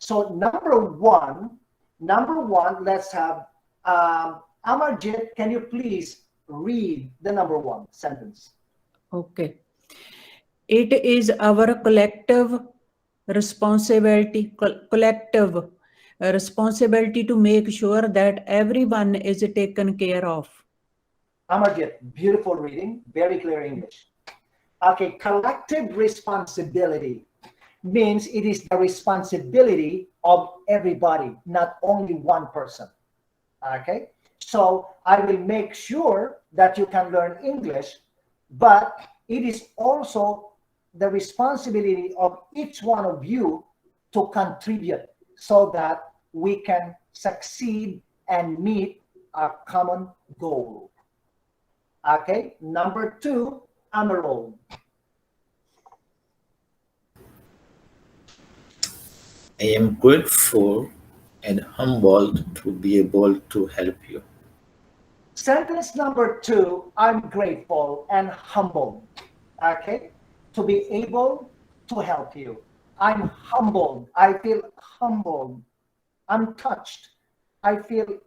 So number one, let's have Amarjit, can you please read the number one sentence? Okay. It is our collective responsibility to make sure that everyone is taken care of. Amarjit, beautiful reading, very clear English. Okay, collective responsibility means it is the responsibility of everybody, not only one person. Okay, so I will make sure that you can learn English, but it is also the responsibility of each one of you to contribute so that we can succeed and meet our common goal. Okay, number two, Amarol. I am grateful and humbled to be able to help you. Sentence number two, I'm grateful and humbled, okay, to be able to help you. I'm humbled. I feel humbled. I'm touched. I feel,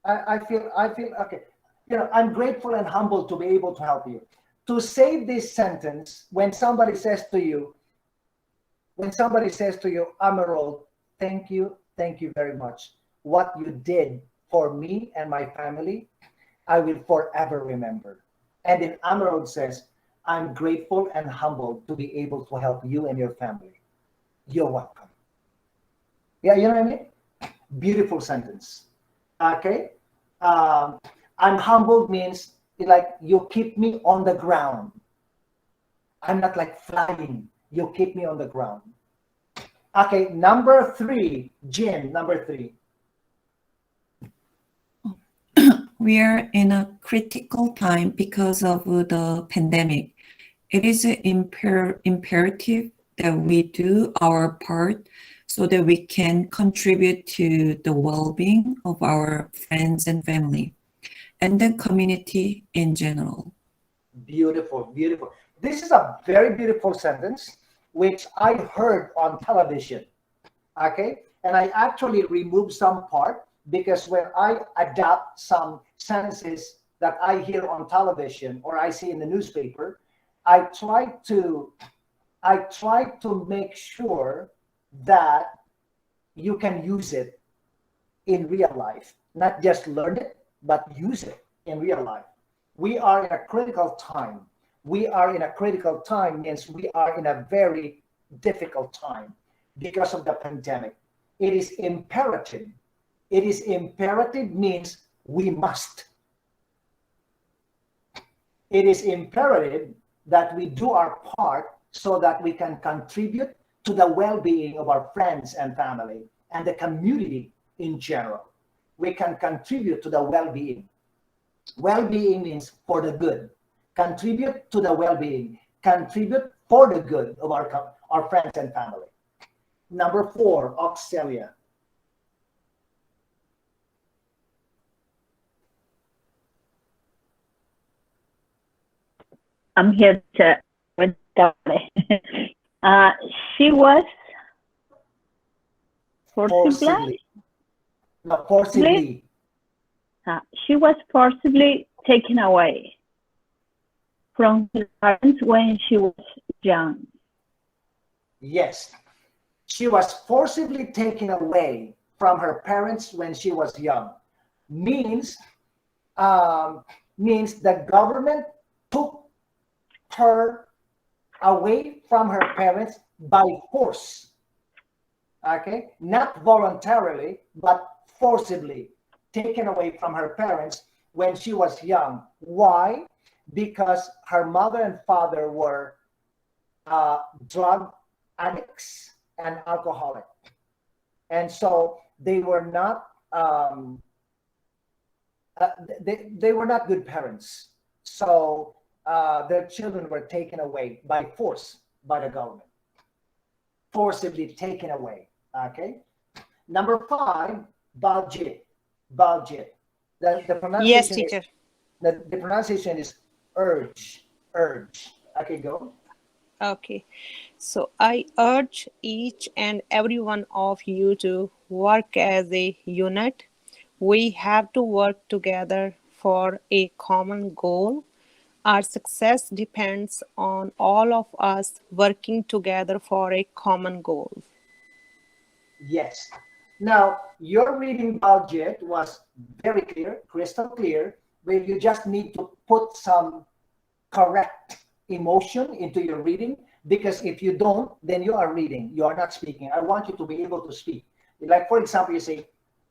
okay. You know, I'm grateful and humbled to be able to help you. To say this sentence when somebody says to you, Amarol, thank you very much. What you did for me and my family, I will forever remember. And then Amarol says, I'm grateful and humbled to be able to help you and your family. You're welcome. Yeah, you know what I mean? Beautiful sentence. Okay? I'm humbled means like you keep me on the ground. I'm not like flying. You keep me on the ground. Okay, number three, Jin, number three. We are in a critical time because of the pandemic. It is imperative that we do our part so that we can contribute to the well-being of our friends and family and the community in general. Beautiful, beautiful. This is a very beautiful sentence, which I heard on television. Okay, and I actually removed some part because when I adapt some sentences that I hear on television or I see in the newspaper, I try to make sure that you can use it in real life, not just learn it, but use it in real life. We are in a critical time. We are in a critical time means we are in a very difficult time because of the pandemic. It is imperative. It is imperative means we must. It is imperative that we do our part so that we can contribute to the well-being of our friends and family and the community in general. We can contribute to the well-being. Well-being means for the good. Contribute to the well-being. Contribute for the good of our friends and family. Number four, Auxilia. I'm here to she was forcibly. She was forcibly taken away from her parents when she was young. Yes, she was forcibly taken away from her parents when she was young. Means the government took her away from her parents by force. Okay, not voluntarily, but forcibly taken away from her parents when she was young. Why? Because her mother and father were drug addicts and alcoholic, and so they were not they were not good parents. So their children were taken away by force by the government, forcibly taken away. Okay. Number five, Baljit. Baljit. The pronunciation. Yes, teacher. The pronunciation is urge. Urge. Okay, go. Okay. So I urge each and every one of you to work as a unit. We have to work together for a common goal. Our success depends on all of us working together for a common goal. Yes. Now, your reading budget was very clear, crystal clear, where you just need to put some correct emotion into your reading, because if you don't, then you are reading, you are not speaking. I want you to be able to speak. Like, for example, you say,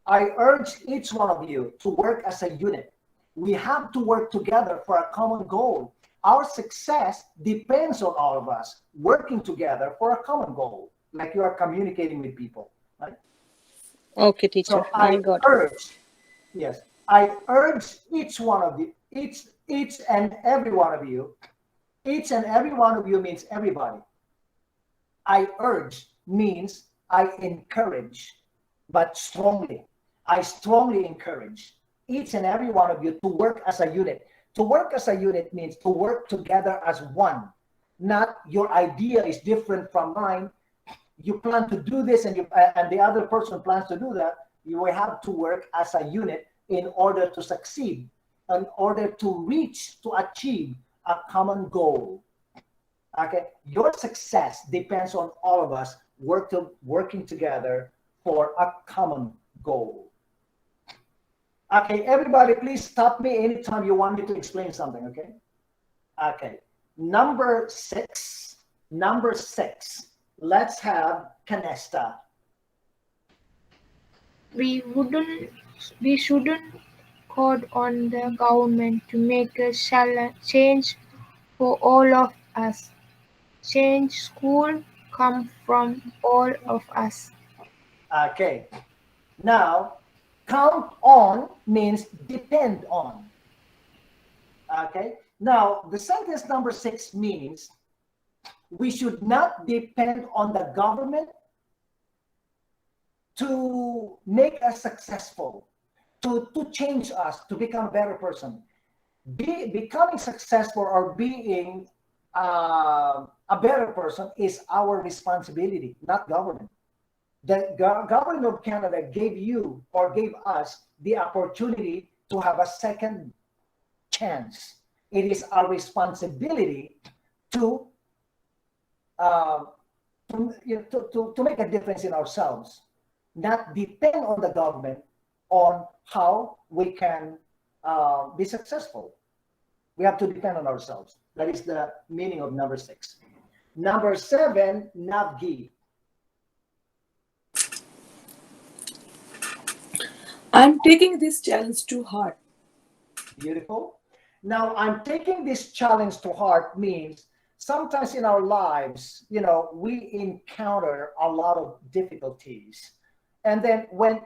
I urge each one of you to work as a unit. We have to work together for a common goal. Our success depends on all of us working together for a common goal, like you are communicating with people, right? Okay, teacher, So I I got it. urge, yes, I urge each one of you, each and every one of you, each and every one of you means everybody. I urge means I encourage, but strongly. I strongly encourage each and every one of you to work as a unit. To work as a unit means to work together as one. Not your idea is different from mine. You plan to do this, and the other person plans to do that. You will have to work as a unit in order to succeed, in order to achieve a common goal. Okay, your success depends on all of us working together for a common goal. Okay, everybody, please stop me anytime you want me to explain something. Okay. Okay. Number six. Let's have Canesta. We shouldn't count on the government to make a change for all of us. Change school come from all of us. Okay. Now, count on means depend on. Okay. Now, the sentence number 6 means we should not depend on the government to make us successful, to change us, to become a better person. Becoming successful or being a better person is our responsibility, not government. The government of Canada gave you or gave us the opportunity to have a second chance. It is our responsibility to make a difference in ourselves, not depend on the government on how we can be successful. We have to depend on ourselves. That is the meaning of number 6. Number 7, Navgi. I'm taking this challenge to heart. Beautiful. Now, I'm taking this challenge to heart means sometimes in our lives, we encounter a lot of difficulties. And then when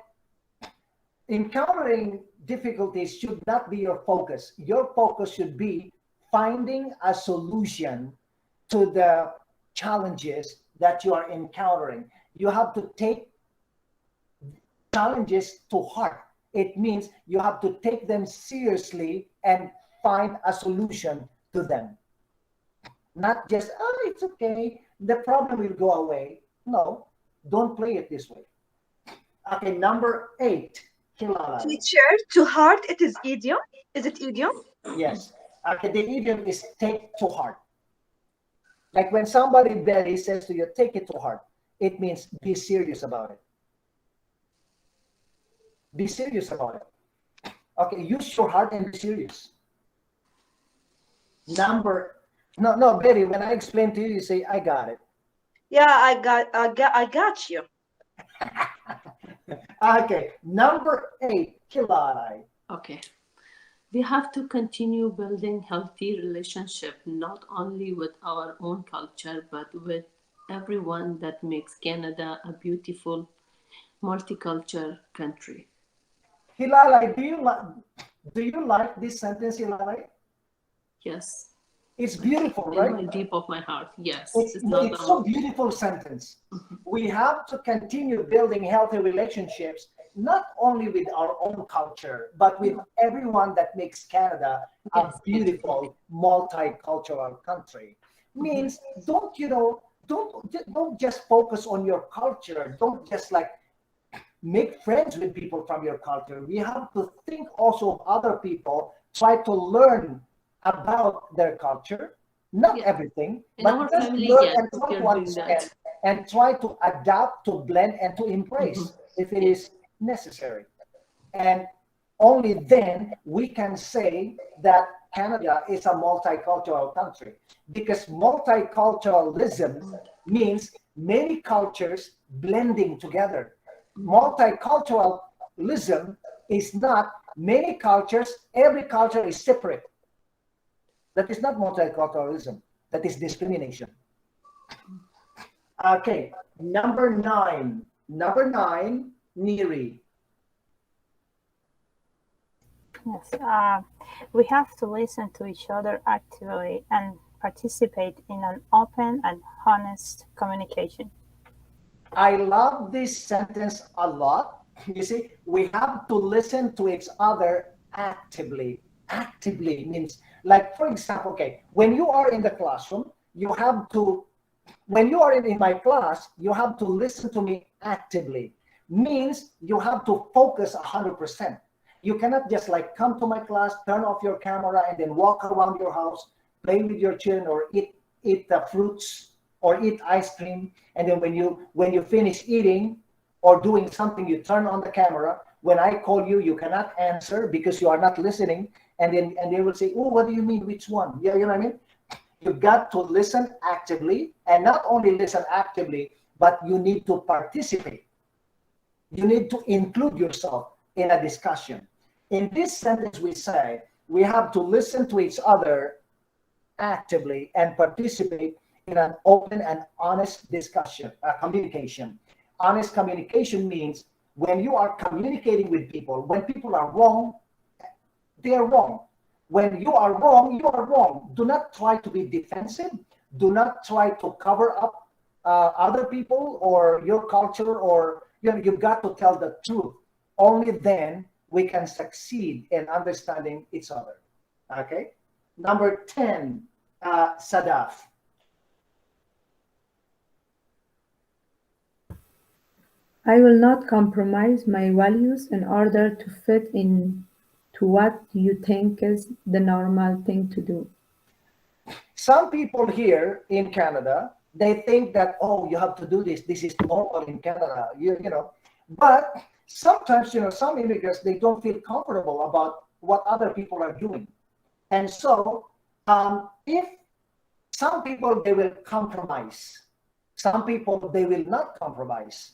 encountering difficulties should not be your focus. Your focus should be finding a solution to the challenges that you are encountering. You have to take challenges to heart. It means you have to take them seriously and find a solution to them. Not just, it's okay, the problem will go away. No, don't play it this way. Okay, number 8, Kilala. Teacher, to heart, it is idiom. Is it idiom? Yes. Okay, the idiom is take to heart. Like when somebody very says to you, take it to heart, it means be serious about it. Be serious about it. Okay, use your heart and be serious. No, Betty, when I explain to you, you say, I got it. Yeah, I got you. Okay, number 8, Kilai. Okay. We have to continue building healthy relationship, not only with our own culture, but with everyone that makes Canada a beautiful multicultural country. Hilalai, do you like this sentence, Hilalai? Yes. It's beautiful, right? In the deep of my heart, yes. It's a beautiful sentence. Mm-hmm. We have to continue building healthy relationships, not only with our own culture, but with everyone that makes Canada a beautiful multicultural country. Means don't don't just focus on your culture. Don't just like make friends with people from your culture. We have to think also of other people, try to learn about their culture, not everything, In our but just family, learn yes, and try we to are doing understand that. and try to adapt, to blend, and to embrace if it is necessary. And only then we can say that Canada is a multicultural country, because multiculturalism means many cultures blending together. Multiculturalism is not many cultures, every culture is separate. That is not multiculturalism. That is discrimination. Okay, number 9. Number 9, Neri. Yes, we have to listen to each other actively and participate in an open and honest communication. I love this sentence a lot. You see, we have to listen to each other actively. Actively means, like, for example, okay, when you are in the classroom, you have to, when you are in my class, you have to listen to me actively. Means you have to focus 100%. You cannot just like come to my class, turn off your camera, and then walk around your house, play with your children, or eat the fruits or eat ice cream. And then when you finish eating or doing something, you turn on the camera. When I call you, you cannot answer because you are not listening. And they will say, "Oh, what do you mean? Which one?" Yeah, you know what I mean? You've got to listen actively, and not only listen actively, but you need to participate. You need to include yourself in a discussion. In this sentence, we say we have to listen to each other actively and participate in an open and honest discussion, communication. Honest communication means when you are communicating with people, when people are wrong, they are wrong. When you are wrong, you are wrong. Do not try to be defensive. Do not try to cover up other people or your culture, or you've got to tell the truth. Only then we can succeed in understanding each other. Okay? Number 10, Sadaf. I will not compromise my values in order to fit in to what you think is the normal thing to do. Some people here in Canada, they think that, oh, you have to do this. This is normal in Canada, you know. But sometimes, some immigrants, they don't feel comfortable about what other people are doing. And so if some people, they will compromise. Some people, they will not compromise.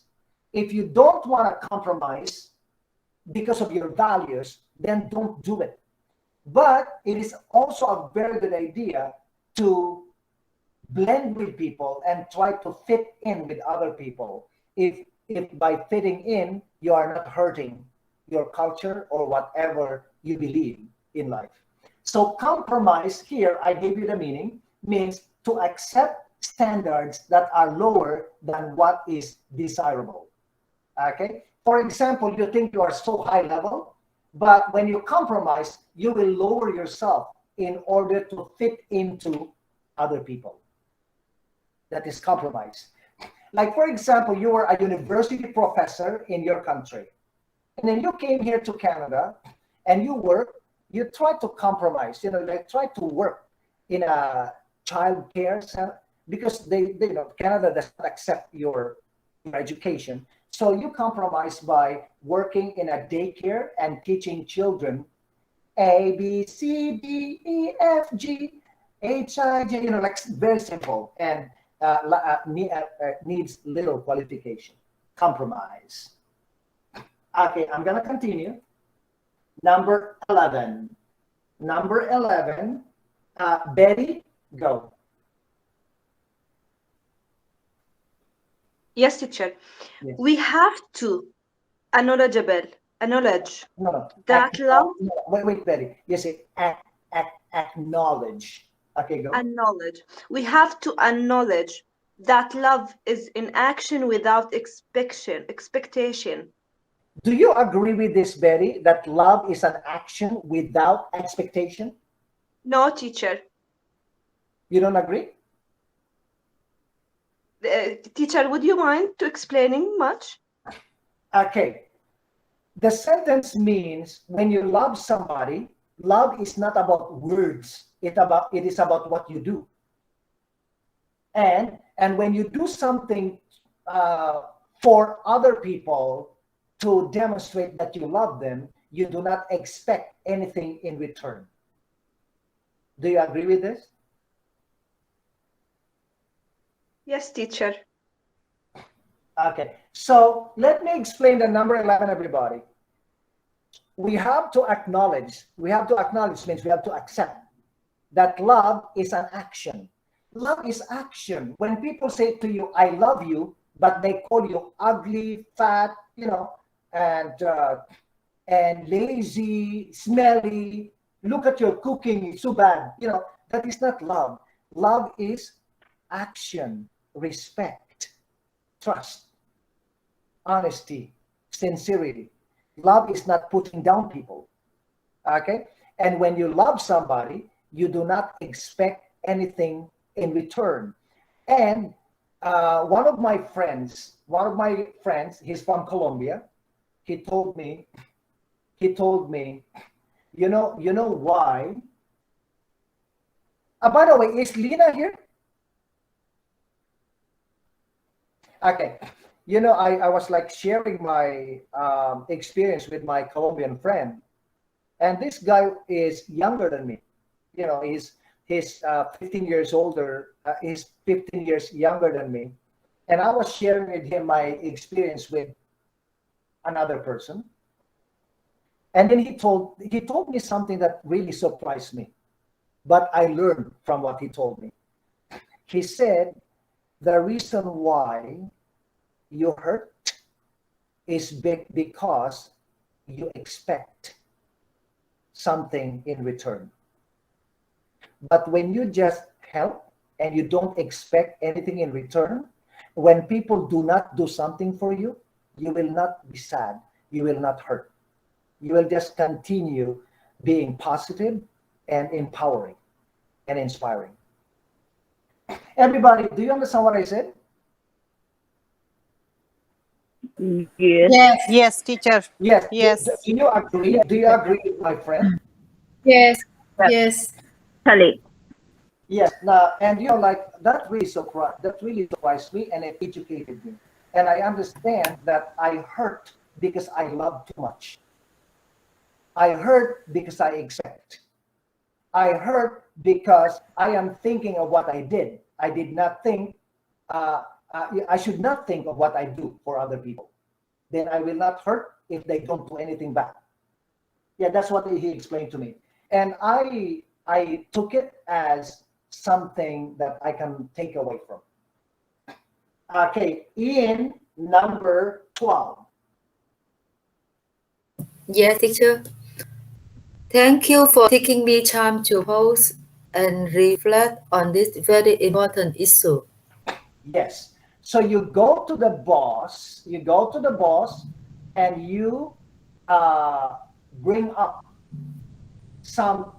If you don't want to compromise because of your values, then don't do it. But it is also a very good idea to blend with people and try to fit in with other people. If by fitting in, you are not hurting your culture or whatever you believe in life. So compromise here, I gave you the meaning, means to accept standards that are lower than what is desirable. Okay? For example, you think you are so high level, but when you compromise, you will lower yourself in order to fit into other people. That is compromise. Like, for example, you were a university professor in your country, and then you came here to Canada, and you try to compromise, like try to work in a child care center, because they Canada does not accept your education. So you compromise by working in a daycare and teaching children A, B, C, D, E, F, G, H, I, J, like very simple, and needs little qualification. Compromise. Okay, I'm going to continue. Number 11. Number 11, Betty, go. Yes, teacher. Yes. We have to acknowledge No. that love. Wait, Betty. You say acknowledge. Okay, go. Acknowledge. We have to acknowledge that love is in action without expectation. Do you agree with this, Betty, that love is an action without expectation? No, teacher. You don't agree? Teacher, would you mind to explaining much? Okay. The sentence means when you love somebody, love is not about words. It is about what you do. And when you do something for other people to demonstrate that you love them, you do not expect anything in return. Do you agree with this? Yes, teacher. Okay, so let me explain the number 11, everybody. We have to acknowledge means we have to accept that love is an action. Love is action. When people say to you, I love you, but they call you ugly, fat, and lazy, smelly, look at your cooking, it's so bad. That is not love. Love is action, respect, trust, honesty, sincerity. Love is not putting down people. Okay? And when you love somebody, you do not expect anything in return. And one of my friends, he's from Colombia. He told me, you know why? By the way, is Lina here? Okay. I was like sharing my experience with my Colombian friend, and this guy is younger than me. He's 15 years older. He's 15 years younger than me, and I was sharing with him my experience with another person, and then he told me something that really surprised me, but I learned from what he told me. He said the reason why you hurt is because you expect something in return. But when you just help and you don't expect anything in return, when people do not do something for you, you will not be sad. You will not hurt. You will just continue being positive and empowering and inspiring. Everybody, do you understand what I said? Yes. Yes, teacher. Yes. Yes. Do you agree? Do you agree with my friend? Yes. Yes. Yes. Now, and that really surprised me, and it educated me. And I understand that I hurt because I love too much. I hurt because I expect. I hurt because I am thinking of what I did. I did not think. I should not think of what I do for other people. Then I will not hurt if they don't do anything back. Yeah, that's what he explained to me. And I took it as something that I can take away from. Okay, Ian, number 12. Yes, teacher. Thank you for taking me time to pause and reflect on this very important issue. Yes. So you go to the boss, and you bring up some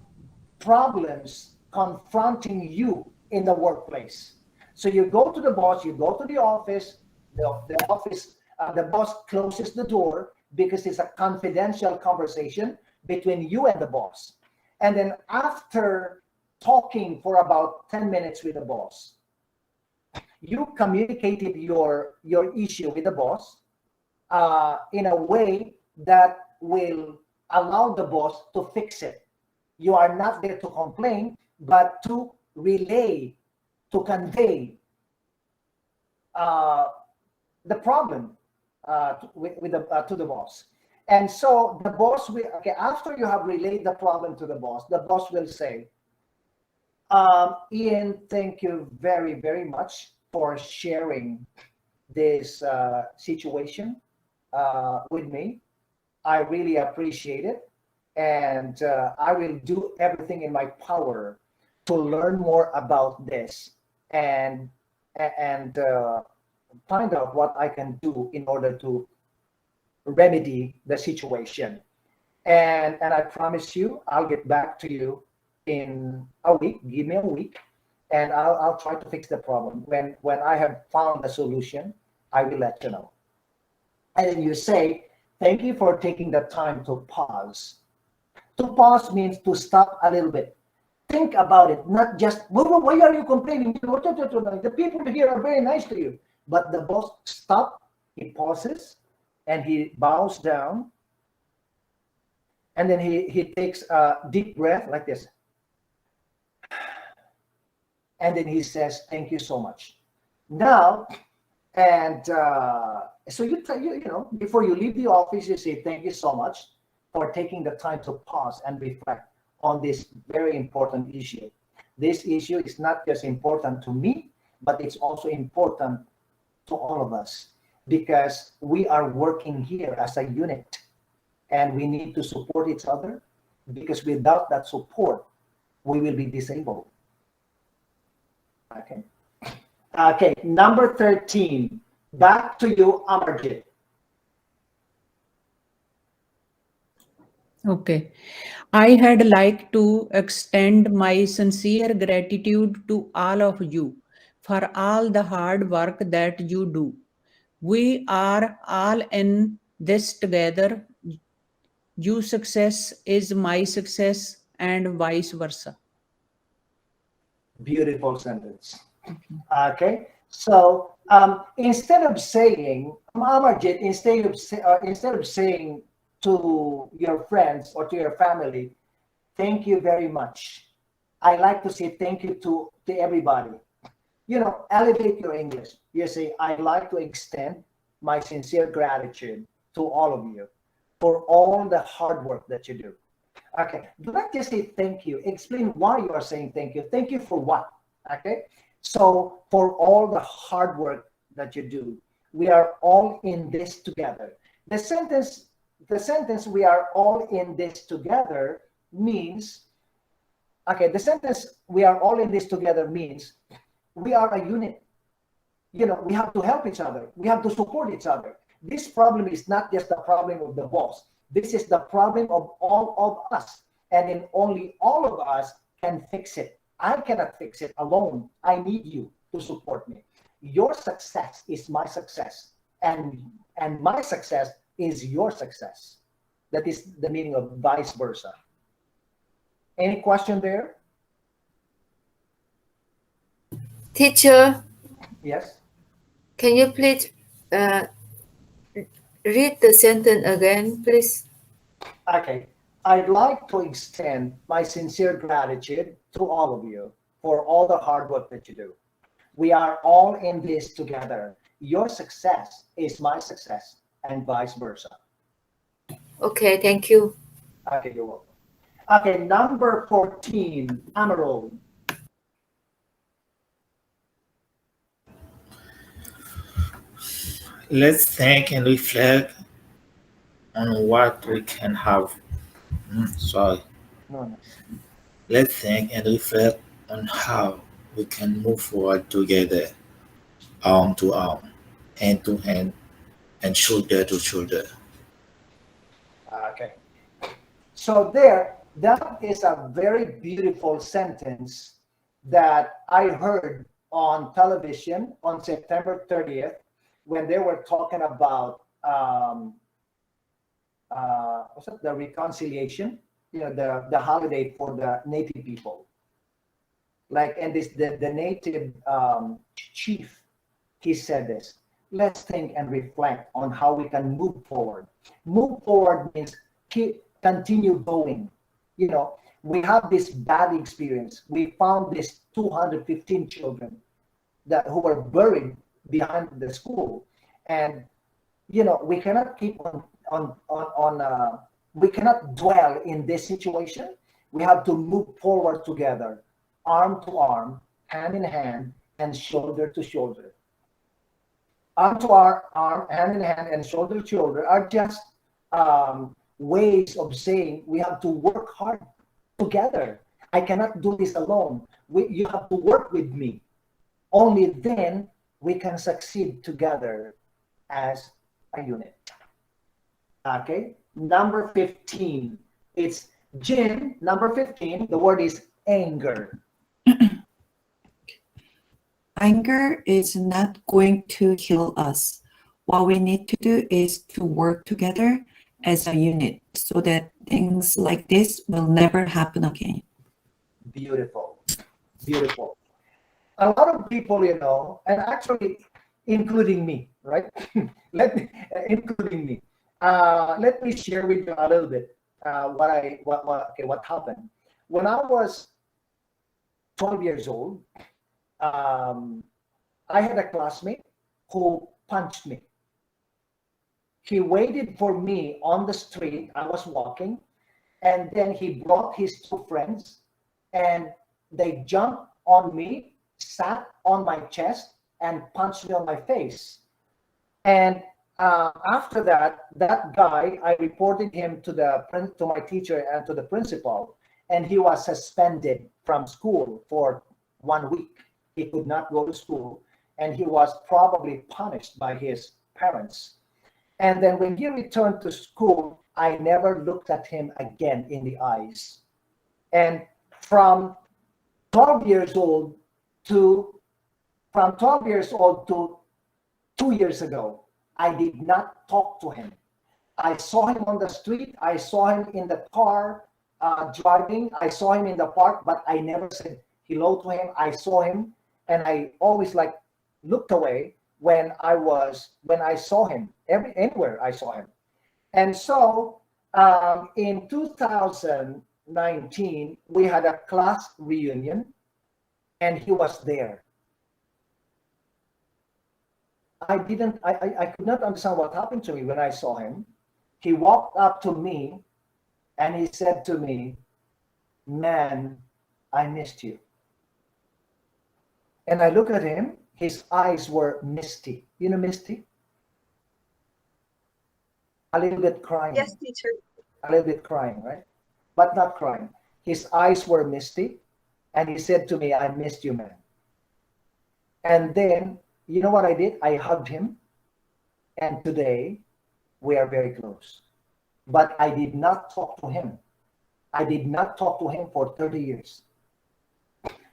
problems confronting you in the workplace. So you go to the boss, you go to the office, the boss closes the door because it's a confidential conversation between you and the boss. And then after talking for about 10 minutes with the boss, you communicated your issue with the boss in a way that will allow the boss to fix it. You are not there to complain, but to relay, to convey the problem to the boss. And so the boss will, after you have relayed the problem to the boss will say, Ian, thank you very, very much for sharing this situation with me. I really appreciate it. And I will do everything in my power to learn more about this and find out what I can do in order to remedy the situation. And I promise you, I'll get back to you in a week. Give me a week, and I'll try to fix the problem. When I have found a solution, I will let you know. And then you say, thank you for taking the time to pause. To pause means to stop a little bit. Think about it, not just, why are you complaining? The people here are very nice to you. But the boss stops, he pauses, and he bows down. And then he takes a deep breath like this. And then he says, thank you so much. Now, and so you know, before you leave the office, you say, thank you so much for taking the time to pause and reflect on this very important issue. This issue is not just important to me, but it's also important to all of us, because we are working here as a unit and we need to support each other, because without that support, we will be disabled. Okay. Okay, number 13. Back to you, Amarjit. Okay. I had like to extend my sincere gratitude to all of you for all the hard work that you do. We are all in this together. Your success is my success, and vice versa. Beautiful sentence. Okay, so instead of saying, Amarjit, instead of saying to your friends or to your family, thank you very much, I like to say thank you to everybody. You know, elevate your English. You say, I like to extend my sincere gratitude to all of you for all the hard work that you do. Okay, do not just say thank you. Explain why you are saying thank you. Thank you for what? Okay, so for all the hard work that you do, we are all in this together. The sentence we are all in this together means, okay, the sentence we are all in this together means we are a unit. You know, we have to help each other. We have to support each other. This problem is not just the problem of the boss. This is the problem of all of us. And then only all of us can fix it. I cannot fix it alone. I need you to support me. Your success is my success. And my success is your success. That is the meaning of vice versa. Any question there? Teacher, Yes. can you please read the sentence again, please? Okay. I'd like to extend my sincere gratitude to all of you for all the hard work that you do. We are all in this together. Your success is my success, and vice versa. Okay, thank you. Okay, you're welcome. Okay, number 14, Amarol. Let's think and reflect on what we can have. No. Let's think and reflect on how we can move forward together, arm to arm, hand to hand, and shoulder to shoulder. Okay. So that is a very beautiful sentence that I heard on television on September 30th when they were talking about the reconciliation, you know, the holiday for the native people. Like, and the native chief, he said this, let's think and reflect on how we can move forward. Move forward means continue going. You know, we have this bad experience. We found these 215 children who were buried behind the school. And, you know, we cannot keep we cannot dwell in this situation. We have to move forward together, arm to arm, hand in hand, and shoulder to shoulder. Arm to arm, hand in hand, and shoulder to shoulder are just ways of saying we have to work hard together. I cannot do this alone. You have to work with me. Only then we can succeed together as a unit. Okay, number 15. It's Jin, number 15. The word is anger. anger is not going to heal us. What we need to do is to work together as a unit so that things like this will never happen again. Beautiful. Beautiful. A lot of people, you know, and actually including me, right? Including me. Let me share with you a little bit what happened. When I was 12 years old, I had a classmate who punched me. He waited for me on the street. I was walking, and then he brought his two friends, and they jumped on me, sat on my chest, and punched me on my face. And after that, that guy, I reported him to my teacher and to the principal, and he was suspended from school for 1 week. He could not go to school, and he was probably punished by his parents. And then when he returned to school, I never looked at him again in the eyes. And from 12 years old to 2 years ago, I did not talk to him. I saw him on the street. I saw him in the car driving. I saw him in the park, but I never said hello to him. I saw him, and I always looked away when I saw him. Anywhere I saw him. And so in 2019, we had a class reunion, and he was there. I could not understand what happened to me when I saw him. He walked up to me and he said to me, "Man, I missed you." And I look at him, his eyes were misty. You know misty? A little bit crying. Yes, teacher. A little bit crying, right? But not crying. His eyes were misty, and he said to me, "I missed you, man." And then, you know what I did? I hugged him, and today we are very close. But I did not talk to him. I did not talk to him for 30 years.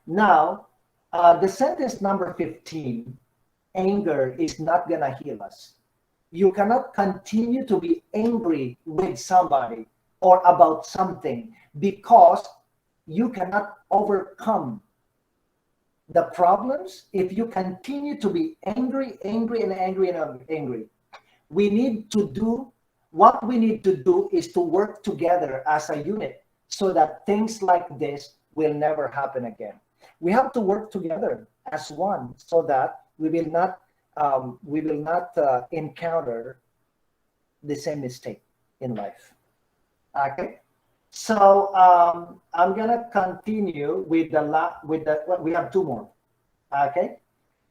Now, the sentence number 15, anger is not going to heal us. You cannot continue to be angry with somebody or about something because you cannot overcome the problems if you continue to be angry. We need to do what we need to do is to work together as a unit so that things like this will never happen again. We have to work together as one so that we will not encounter the same mistake in life. Okay, so I'm gonna continue with we have two more. Okay,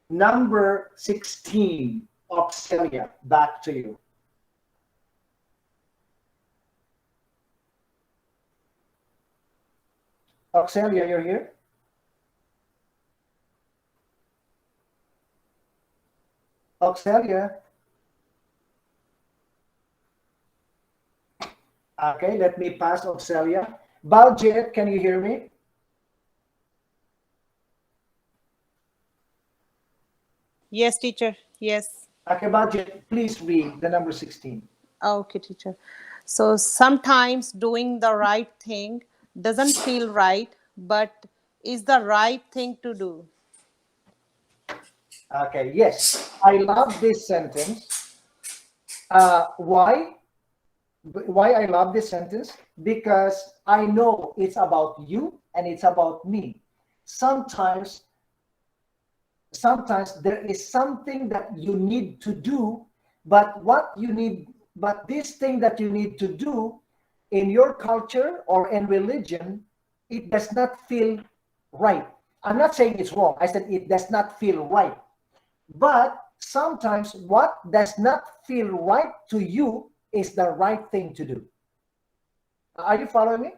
number 16, Oxelia, back to you. Oxelia, you're here? Oxelia. Okay, let me pass Oxelia. Baljet, can you hear me? Yes, teacher. Yes. Okay, Baljet, please read the number 16. Okay, teacher. So sometimes doing the right thing doesn't feel right, but is the right thing to do. Okay, yes, I love this sentence. Why I love this sentence? Because I know it's about you and it's about me. Sometimes there is something that you need to do, but this thing that you need to do in your culture or in religion, it does not feel right. I'm not saying it's wrong. I said it does not feel right. But sometimes what does not feel right to you is the right thing to do. Are you following me?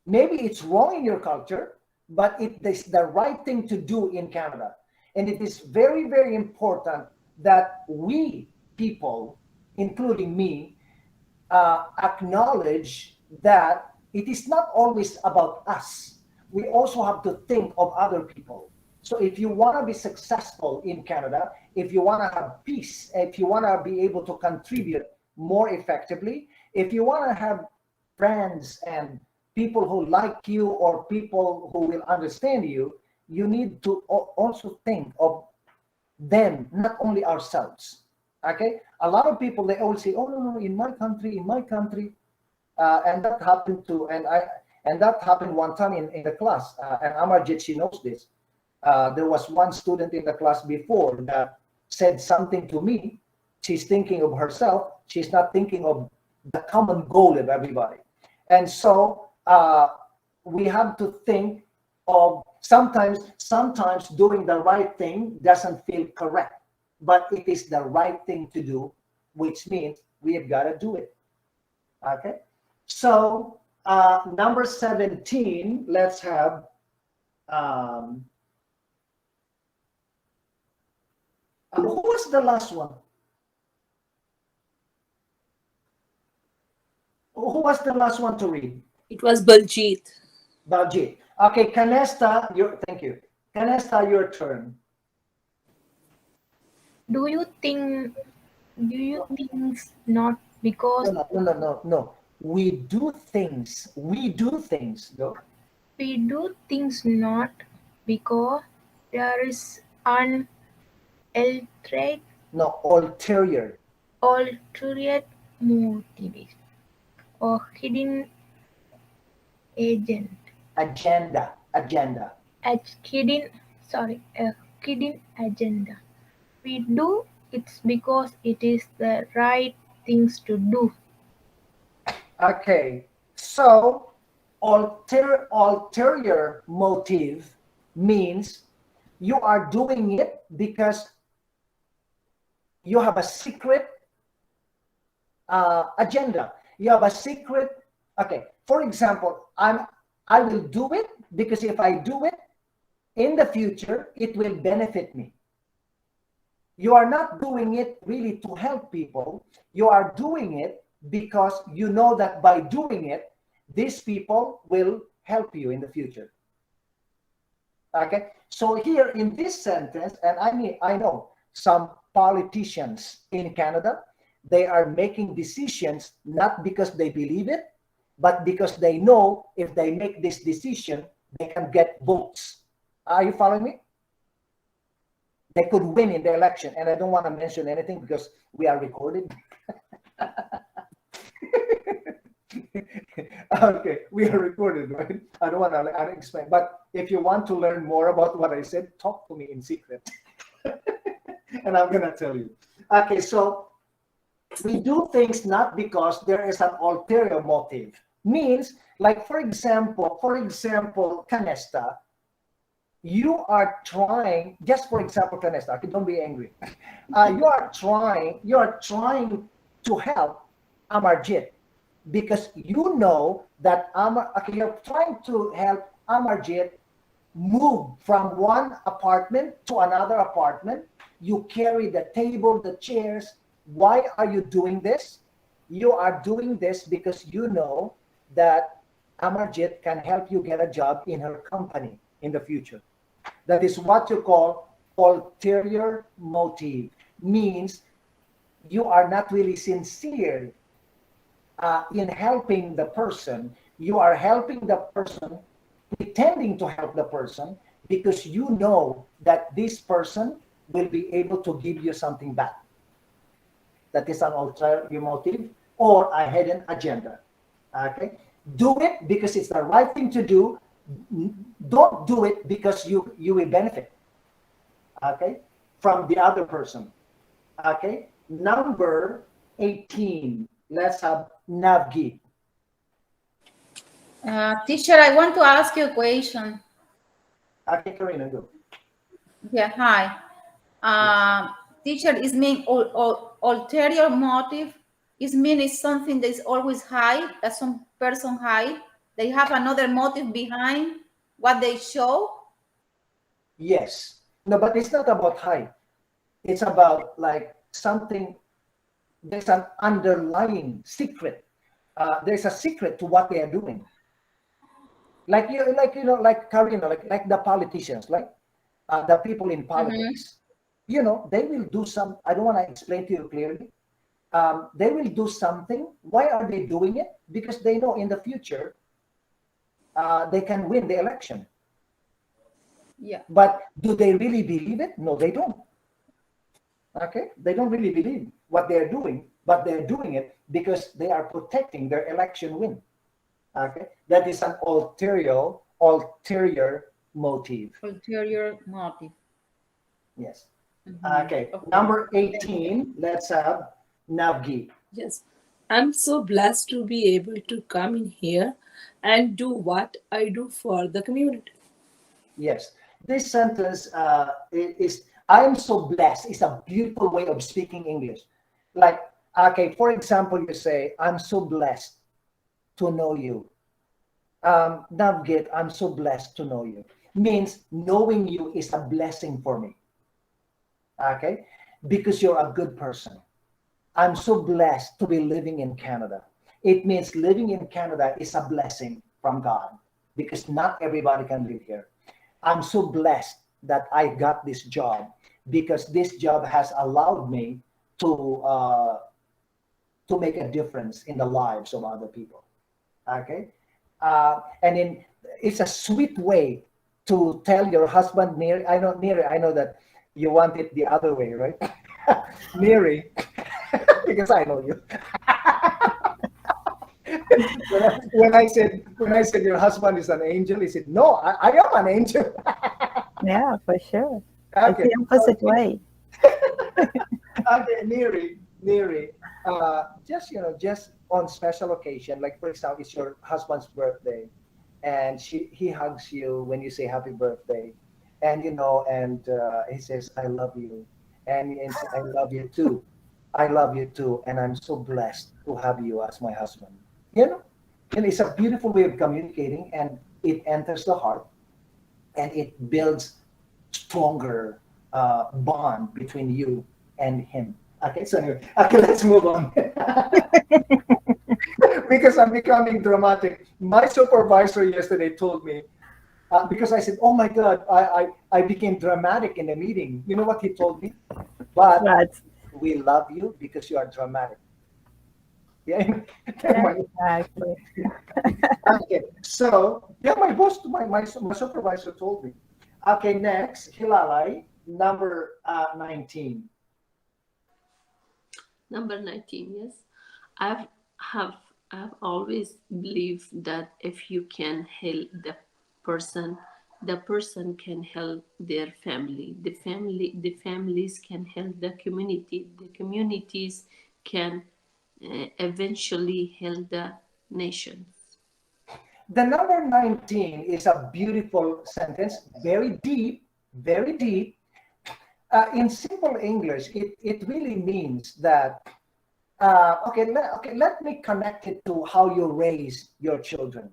Maybe it's wrong in your culture, but it is the right thing to do in Canada. And it is very, very important that we people, including me, acknowledge that it is not always about us. We also have to think of other people. So if you want to be successful in Canada, if you want to have peace, if you want to be able to contribute more effectively, if you want to have friends and people who like you or people who will understand you, you need to also think of them, not only ourselves. Okay? A lot of people, they always say, oh, no, in my country, and that happened to, and that happened one time in the class, and Amarjit, she knows this. There was one student in the class before that said something to me. She's thinking of herself. She's not thinking of the common goal of everybody. And so we have to think of sometimes doing the right thing doesn't feel correct, but it is the right thing to do, which means we have got to do it. Okay? So number 17, let's have who was the last one? Who was the last one to read? It was Baljit. Baljit. Okay, Kanesta, thank you. Kanesta, your turn. Do you think not because No. We do things. No? we do things not because there is an ulterior motive or hidden agenda. A hidden agenda. We do it because it is the right things to do. Okay, so ulterior motive means you are doing it because you have a secret agenda. You have a secret. Okay, for example, I will do it because if I do it in the future, it will benefit me. You are not doing it really to help people. You are doing it because you know that by doing it, these people will help you in the future. Okay, so here in this sentence, and I know some politicians in Canada, they are making decisions not because they believe it, but because they know if they make this decision, they can get votes. Are you following me? They could win in the election, and I don't want to mention anything because we are recorded. Okay, we are recorded, right? I don't want to explain, but if you want to learn more about what I said, talk to me in secret. And I'm going to tell you. Okay, so we do things not because there is an ulterior motive. Means, like, for example, Kanesta, you are trying, just for example, Kanesta, okay, don't be angry. You are trying to help Amarjit because you know that you're trying to help Amarjit move from one apartment to another apartment. You carry the table, the chairs. Why are you doing this? You are doing this because you know that Amarjit can help you get a job in her company in the future. That is what you call ulterior motive. Means you are not really sincere in helping the person. You are helping the person, pretending to help the person because you know that this person will be able to give you something back. That is an ulterior motive or a hidden agenda. Okay? Do it because it's the right thing to do. Don't do it because you will benefit. Okay? From the other person. Okay? Number 18. Let's have Navgeet. Teacher, I want to ask you a question. Okay, Karina, go. Yeah, hi. Teacher, is mean ulterior motive? Is mean it's something that is always high, that some person high. They have another motive behind what they show. Yes. No, but it's not about high. It's about like something. There's an underlying secret. There's a secret to what they are doing. Like Karina, like the politicians, like the people in politics, you know, they will do some, I don't want to explain to you clearly. They will do something. Why are they doing it? Because they know in the future they can win the election. Yeah. But do they really believe it? No, they don't. Okay, they don't really believe what they're doing, but they're doing it because they are protecting their election win. Okay, that is an ulterior motive. Ulterior motive. Yes. Okay, number 18. Let's have Navgi. Yes. I'm so blessed to be able to come in here and do what I do for the community. Yes, this sentence is I am so blessed. It's a beautiful way of speaking English. Like, okay, for example, you say, I'm so blessed to know you. Navgit, I'm so blessed to know you. Means knowing you is a blessing for me. Okay, because you're a good person. I'm so blessed to be living in Canada. It means living in Canada is a blessing from God because not everybody can live here. I'm so blessed that I got this job because this job has allowed me to make a difference in the lives of other people. Okay, and it's a sweet way to tell your husband, Neri. I know that you want it the other way, right? Neri, because I know you. when I said your husband is an angel, he said, no, I am an angel. Yeah, for sure. Okay. It's the opposite way. Okay, Neri, just on special occasion, like for example, it's your husband's birthday, and he hugs you when you say happy birthday, and he says, I love you, and he says, I love you too. I love you too, and I'm so blessed to have you as my husband. And it's a beautiful way of communicating, and it enters the heart, and it builds stronger bond between you and him. Okay, so anyway, let's move on. Because I'm becoming dramatic. My supervisor yesterday told me, because I said, oh my God, I became dramatic in the meeting. You know what he told me? But we love you because you are dramatic. Yeah. Exactly. Okay. So yeah, my boss, my supervisor told me. Okay, next, Hilalai, number 19. Number 19, yes. I've always believed that if you can help the person can help their family. The families can help the community. The communities can eventually help the nations. The number 19 is a beautiful sentence, very deep, very deep. In simple English, it really means that, let me connect it to how you raise your children.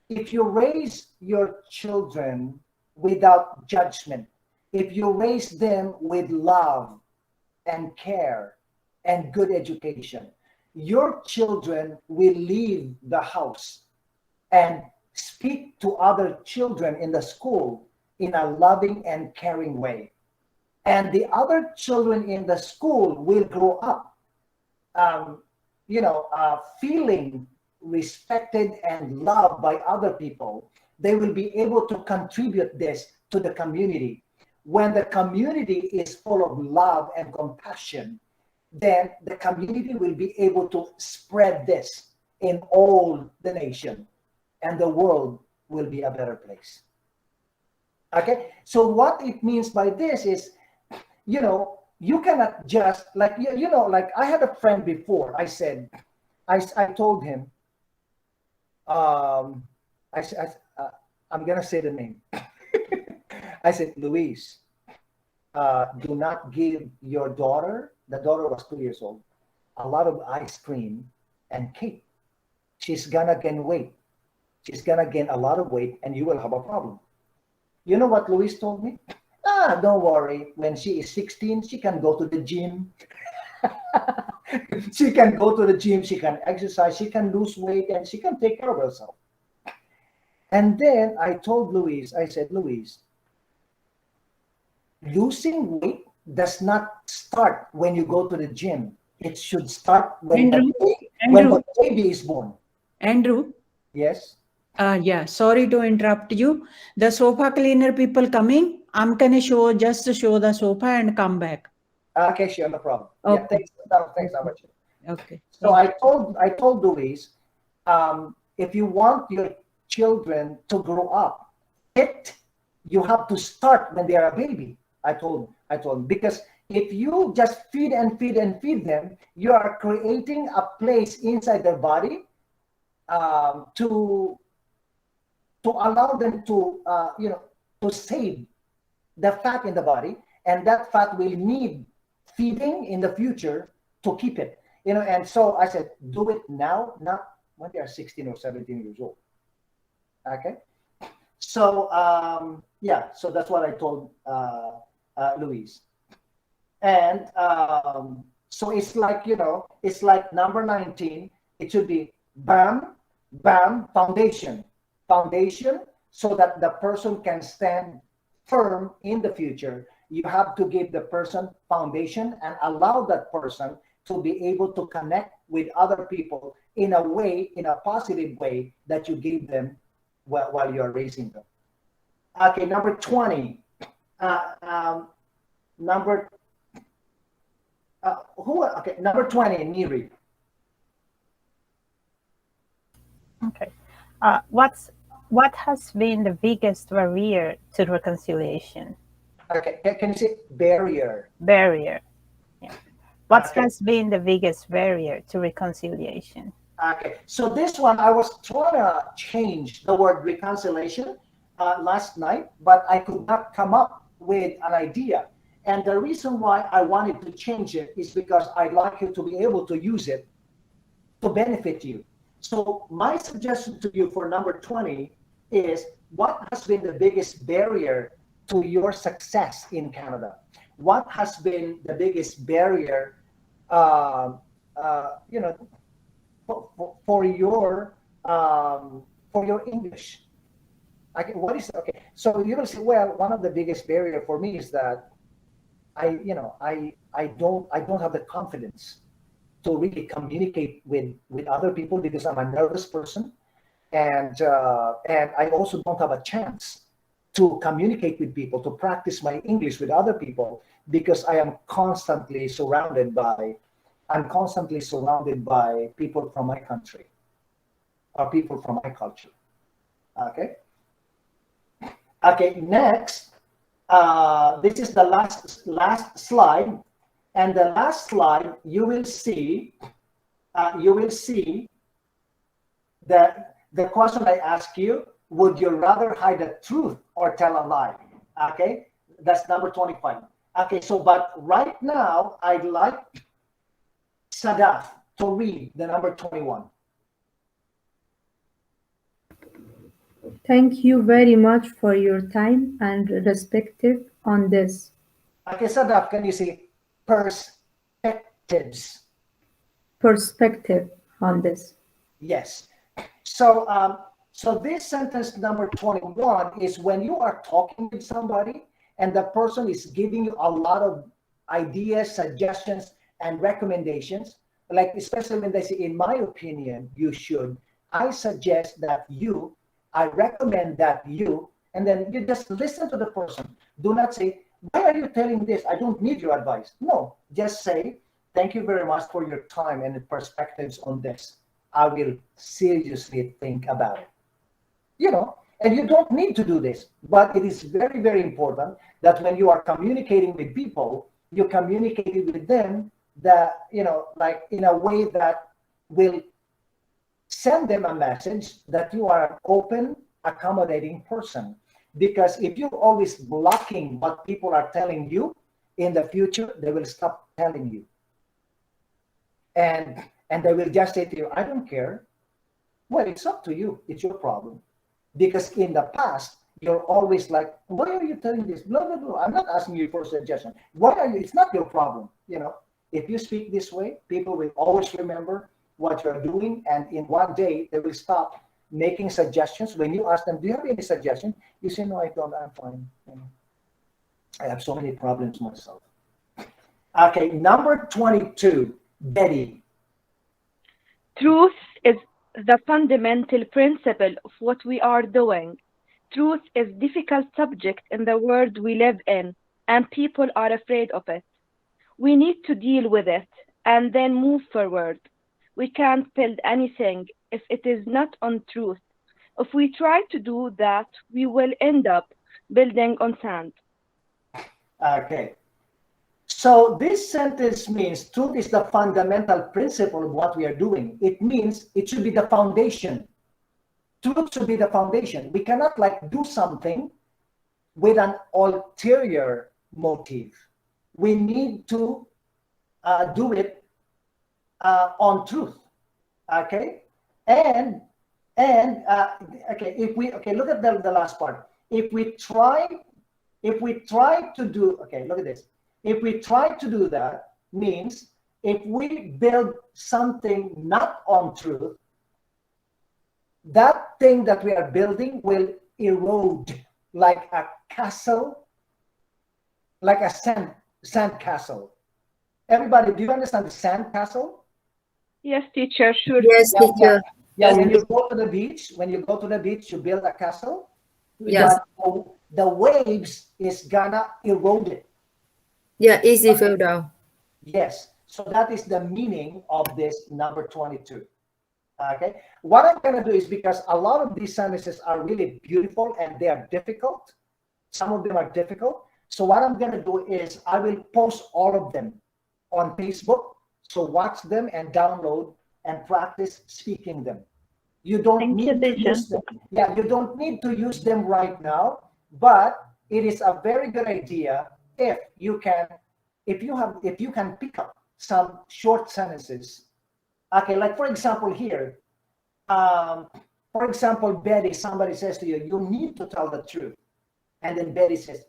If you raise your children without judgment, if you raise them with love and care and good education, your children will leave the house and speak to other children in the school in a loving and caring way. And the other children in the school will grow up, feeling respected and loved by other people. They will be able to contribute this to the community. When the community is full of love and compassion, then the community will be able to spread this in all the nation, and the world will be a better place. Okay, so what it means by this is, you cannot just like I had a friend before. I said, I told him, I'm gonna say the name. I said, Luis, do not give your daughter. The daughter was 2 years old. A lot of ice cream and cake. She's gonna gain weight. She's gonna gain a lot of weight, and you will have a problem. You know what Luis told me? Don't worry. When she is 16, she can go to the gym. She can go to the gym. She can exercise. She can lose weight, and she can take care of herself. And then I told Luis, I said, Luis, losing weight does not start when you go to the gym. It should start when Andrew, when the baby is born. Andrew. Yes. Yeah, sorry to interrupt you. The sofa cleaner people coming. I'm gonna just show the sofa and come back. Okay, sure, no problem. Okay. Yeah, thanks so much. Okay. So I told Louise, if you want your children to grow up fit, you have to start when they are a baby. I told him, because if you just feed and feed and feed them, you are creating a place inside their body to allow them to to save the fat in the body, and that fat will need feeding in the future to keep it. And so I said, do it now, not when they are 16 or 17 years old. Okay. So yeah, so that's what I told Louise. And so it's like, it's like number 19. It should be BAM, BAM, foundation, so that the person can stand firm in the future. You have to give the person foundation and allow that person to be able to connect with other people in a positive way that you gave them while you're raising them. Okay, number 20. Number 20, Neri. Okay. What has been the biggest barrier to reconciliation? Okay, can you say barrier? Barrier. Yeah. What has been the biggest barrier to reconciliation? Okay, so this one, I was trying to change the word reconciliation last night, but I could not come up with an idea. And the reason why I wanted to change it is because I'd like you to be able to use it to benefit you. So my suggestion to you for number 20 is, what has been the biggest barrier to your success in Canada? What has been the biggest barrier, for your English? Okay, so you will say, well, one of the biggest barrier for me is that I don't have the confidence to really communicate with other people because I'm a nervous person, and I also don't have a chance to communicate with people, to practice my English with other people, because I'm constantly surrounded by people from my country or people from my culture. Okay, next, this is the last slide, and the last slide you will see the question I ask you: would you rather hide the truth or tell a lie? Okay, that's number 25. Okay, so but right now I'd like Sadaf to read the number 21. Thank you very much for your time and perspective on this. Okay, Sadaf, can you say perspectives? Perspective on this. Yes. So, so this sentence number 21 is when you are talking with somebody and the person is giving you a lot of ideas, suggestions, and recommendations, like especially when they say, in my opinion, you should, I suggest that you, I recommend that you, and then you just listen to the person. Do not say, why are you telling this? I don't need your advice. No, just say, thank you very much for your time and perspectives on this. I will seriously think about it. And you don't need to do this, but it is very, very important that when you are communicating with people, you communicate with them that, like in a way that will send them a message that you are an open, accommodating person. Because if you're always blocking what people are telling you, in the future, they will stop telling you. And they will just say to you, I don't care. Well, it's up to you. It's your problem. Because in the past, you're always like, why are you telling this? Blah, blah, blah. I'm not asking you for a suggestion. Why are you? It's not your problem. If you speak this way, people will always remember what you're doing. And in one day, they will stop making suggestions. When you ask them, do you have any suggestion? You say, no, I don't. I'm fine. I have so many problems myself. Okay, number 22, Betty. Truth is the fundamental principle of what we are doing. Truth is a difficult subject in the world we live in, and people are afraid of it. We need to deal with it and then move forward. We can't build anything if it is not on truth. If we try to do that, we will end up building on sand. Okay. So this sentence means truth is the fundamental principle of what we are doing. It means it should be the foundation. Truth should be the foundation. We cannot like do something with an ulterior motive. We need to do it on truth. Okay. And okay, if we look at the last part. If we try to do, okay, look at this. If we try to do that, means if we build something not on truth, that thing that we are building will erode like a castle, like a sand castle. Everybody, do you understand the sand castle? Yes, teacher, sure. Yes, teacher. Yeah, when you go to the beach, you build a castle. Yes. The waves is gonna erode it. Yeah, easy fell down. Yes. So that is the meaning of this number 22. Okay. What I'm gonna do is, because a lot of these sentences are really beautiful and they are difficult. Some of them are difficult. So what I'm gonna do is I will post all of them on Facebook. So watch them and download and practice speaking them. You don't need to use them. Yeah, you don't need to use them right now, but it is a very good idea if you can pick up some short sentences. Okay, like for example here, for example, Betty, somebody says to you, you need to tell the truth. And then Betty says,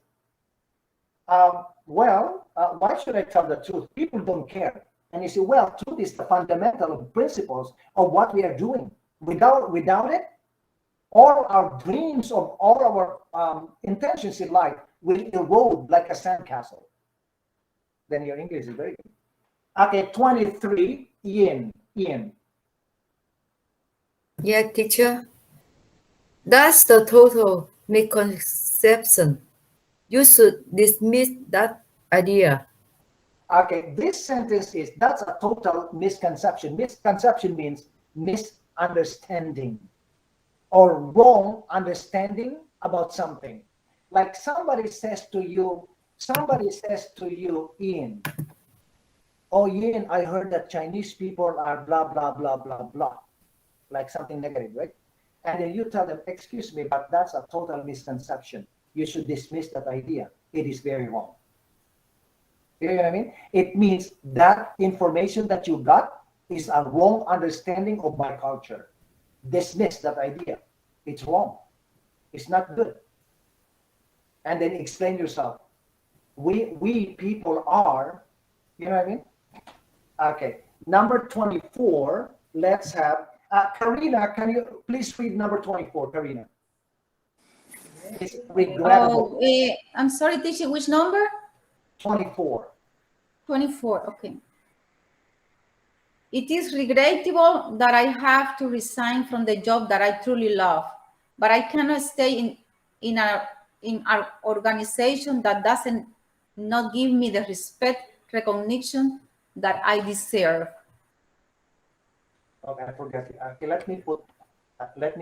why should I tell the truth? People don't care. And you say, well, truth is the fundamental principles of what we are doing. Without it, all our dreams of all our intentions in life will erode like a sandcastle. Then your English is very good. Okay, 23, Ian. Yeah, teacher. That's the total misconception. You should dismiss that idea. Okay, this sentence is, that's a total misconception. Misconception means misunderstanding or wrong understanding about something. Like somebody says to you, Ian, oh, Ian, I heard that Chinese people are blah, blah, blah, blah, blah. Like something negative, right? And then you tell them, excuse me, but that's a total misconception. You should dismiss that idea. It is very wrong. You know what I mean? It means that information that you got is a wrong understanding of my culture. Dismiss that idea. It's wrong. It's not good. And then explain yourself. We people are, you know what I mean? Okay. Number 24, let's have, Karina, can you please read number 24, Karina? It's regrettable. Oh, I'm sorry, teacher, which number? 24. 24, okay. It is regrettable that I have to resign from the job that I truly love, but I cannot stay in our organization that doesn't not give me the respect, recognition that I deserve. Okay, I forgot. Okay, let me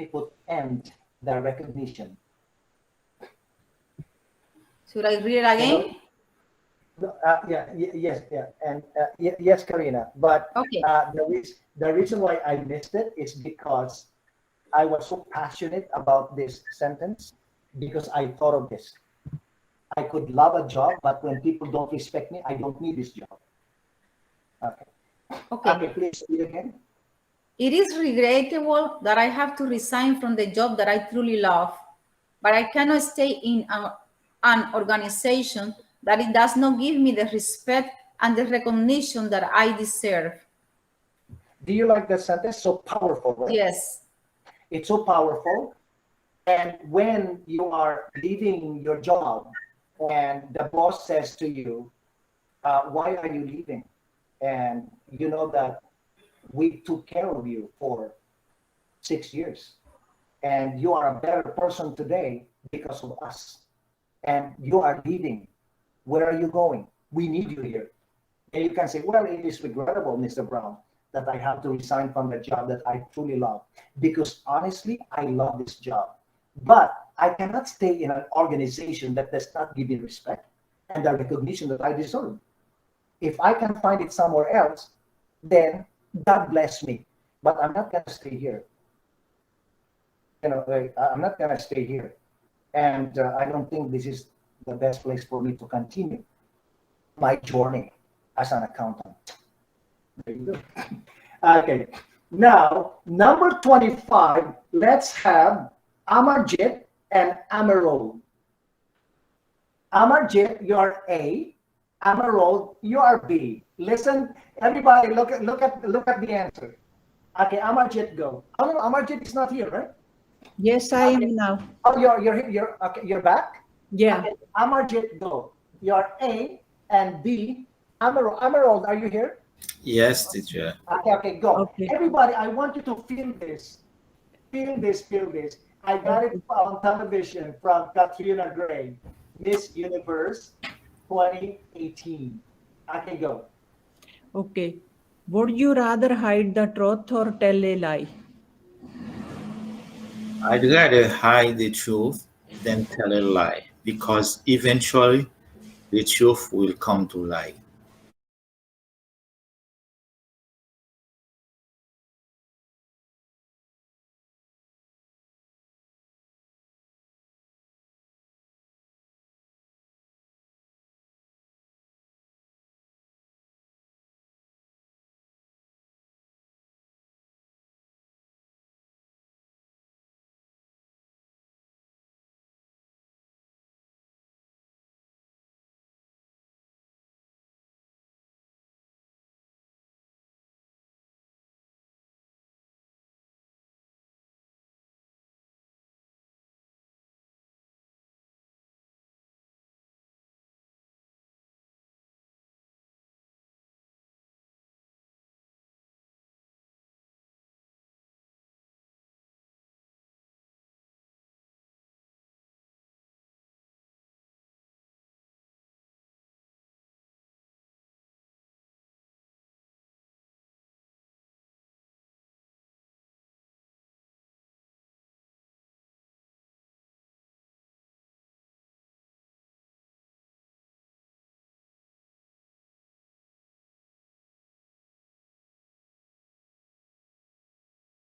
put end the recognition. Should I read it again? Yes, Karina. But okay. The reason why I missed it is because I was so passionate about this sentence, because I thought of this. I could love a job, but when people don't respect me, I don't need this job. Okay. Okay, please read again. It is regrettable that I have to resign from the job that I truly love, but I cannot stay in an organization that it does not give me the respect and the recognition that I deserve. Do you like that sentence? So powerful, right? Yes. It's so powerful. And when you are leaving your job, and the boss says to you, why are you leaving? And you know that we took care of you for 6 years, and you are a better person today because of us, and you are leaving. Where are you going? We need you here. And you can say, well, it is regrettable, Mr. Brown, that I have to resign from the job that I truly love, because honestly, I love this job. But I cannot stay in an organization that does not give me respect and the recognition that I deserve. If I can find it somewhere else, then God bless me. But I'm not going to stay here. I'm not going to stay here. And I don't think this is the best place for me to continue my journey as an accountant. There you go. Okay. Now, number 25, let's have Amarjit and Amarol. Amarjit, you're A. Amarol, you are B. Listen, everybody, look at the answer. Okay, Amarjit, go. Oh no, Amarjit is not here, right? Yes, I am now. Oh, you're okay. You're back. Yeah. Okay, Amarjit, go. You're A and B. Amarol, are you here? Yes, teacher. Okay, go. Okay. Everybody, I want you to feel this. Feel this. I got it on television from Katrina Gray, Miss Universe 2018. Okay, go. Okay. Would you rather hide the truth or tell a lie? I'd rather hide the truth than tell a lie, because eventually the truth will come to light.